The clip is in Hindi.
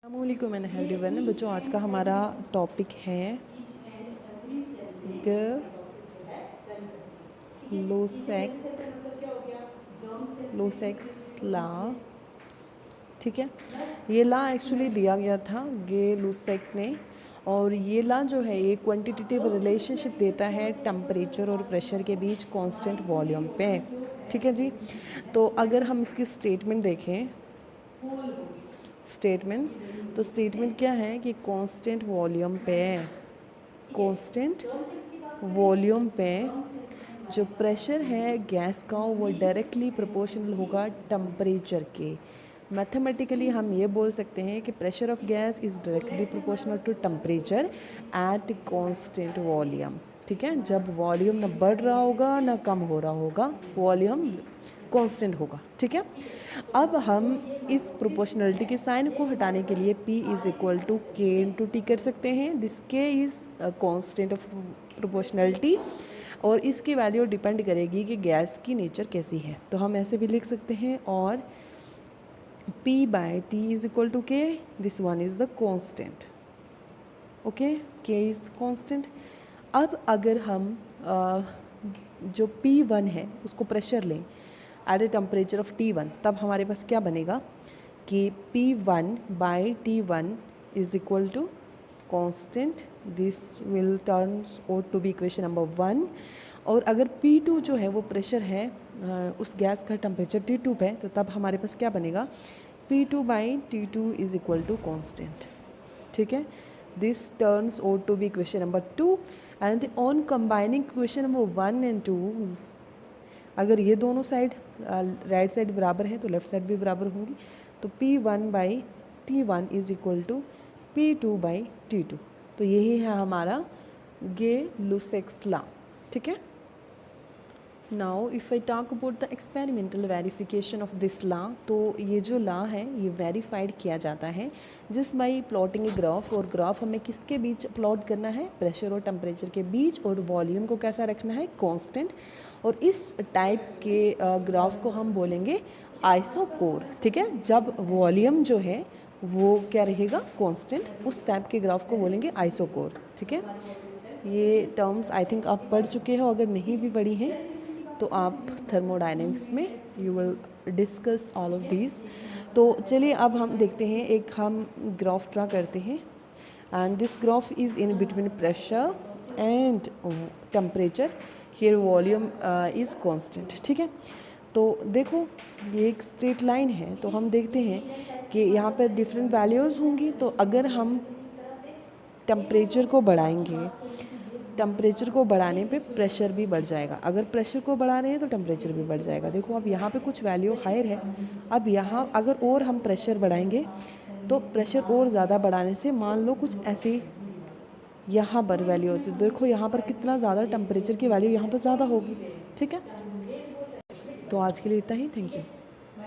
अस्सलामुअलैकुम एवरीवन। बच्चों, आज का हमारा टॉपिक है लोसेक्स लॉ। ठीक है, ये लॉ एक्चुअली दिया गया था गे लुसेक ने, और ये लॉ जो है ये क्वांटिटेटिव रिलेशनशिप देता है टेम्परेचर और प्रेशर के बीच कांस्टेंट वॉल्यूम पे। ठीक है जी, तो अगर हम इसकी स्टेटमेंट देखें, तो स्टेटमेंट क्या है कि कांस्टेंट वॉल्यूम पे जो प्रेशर है गैस का वो डायरेक्टली प्रोपोर्शनल होगा टेम्परेचर के। मैथमेटिकली हम ये बोल सकते हैं कि pressure of gas is directly proportional to temperature at constant volume. ठीक है, जब वॉल्यूम ना बढ़ रहा होगा ना कम हो रहा होगा, वॉल्यूम कांस्टेंट होगा। ठीक है, अब हम इस प्रोपोर्शनलिटी के साइन को हटाने के लिए P इज़ इक्वल टू के इंटू टी कर सकते हैं। दिस के इज़ कांस्टेंट ऑफ प्रोपोर्शनलिटी और इसकी वैल्यू डिपेंड करेगी कि गैस की नेचर कैसी है। तो हम ऐसे भी लिख सकते हैं, और P by T is equal to K, this one is the constant. Okay, K is constant. अब अगर हम जो P1 है उसको प्रेशर लें eight a temperature of T1, तब हमारे पास क्या बनेगा कि P1 by T1 is equal to constant. This will turns out to be equation number 1। और अगर P2 जो है वो प्रेशर है उस गैस का टेम्परेचर T2 पे, तो तब हमारे पास क्या बनेगा P2 by T2 is equal to constant. ठीक है, this turns out to be equation number 2। And on combining equation number 1 and 2, अगर ये दोनों साइड राइट साइड बराबर है तो लेफ़्ट साइड भी बराबर होंगी। तो P1 by T1 is equal to P2 by T2। तो यही है हमारा गे लुसेक्स लॉ। ठीक है, now if I talk about the experimental verification of this law, तो ये जो लॉ है ये वेरीफाइड किया जाता है जिस बाई प्लॉटिंग ए ग्राफ। और ग्राफ हमें किसके बीच प्लॉट करना है, प्रेशर और टेम्परेचर के बीच, और वॉल्यूम को कैसा रखना है, कांस्टेंट। और इस टाइप के ग्राफ को हम बोलेंगे आइसोकोर। ठीक है, जब वॉल्यूम जो है वो क्या रहेगा, कांस्टेंट, उस टाइप के ग्राफ को बोलेंगे आइसोकोर। ठीक है, ये टर्म्स आई थिंक आप पढ़ चुके हो, अगर नहीं भी पढ़ी हैं तो आप थर्मोडायनेमिक्स में you will discuss all of these. तो चलिए अब हम देखते हैं, एक हम ग्राफ ड्रा करते हैं, and this graph is in between pressure and temperature. Here volume is constant. ठीक है, तो देखो ये एक स्ट्रेट लाइन है, तो हम देखते हैं कि यहाँ पर डिफरेंट वैल्यूज़ होंगी। तो अगर हम टेम्परेचर को बढ़ाएंगे, टेम्परेचर को बढ़ाने पे प्रेशर भी बढ़ जाएगा। अगर प्रेशर को बढ़ा रहे हैं तो टेम्परेचर भी बढ़ जाएगा। देखो अब यहाँ पे कुछ वैल्यू हायर है, अब यहाँ अगर और हम प्रेशर बढ़ाएंगे तो प्रेशर और ज़्यादा बढ़ाने से मान लो कुछ ऐसी यहाँ पर वैल्यू होती है। देखो यहाँ पर कितना ज़्यादा टेम्परेचर की वैल्यू यहाँ पर ज़्यादा होगी। ठीक है, तो आज के लिए इतना ही। Thank you.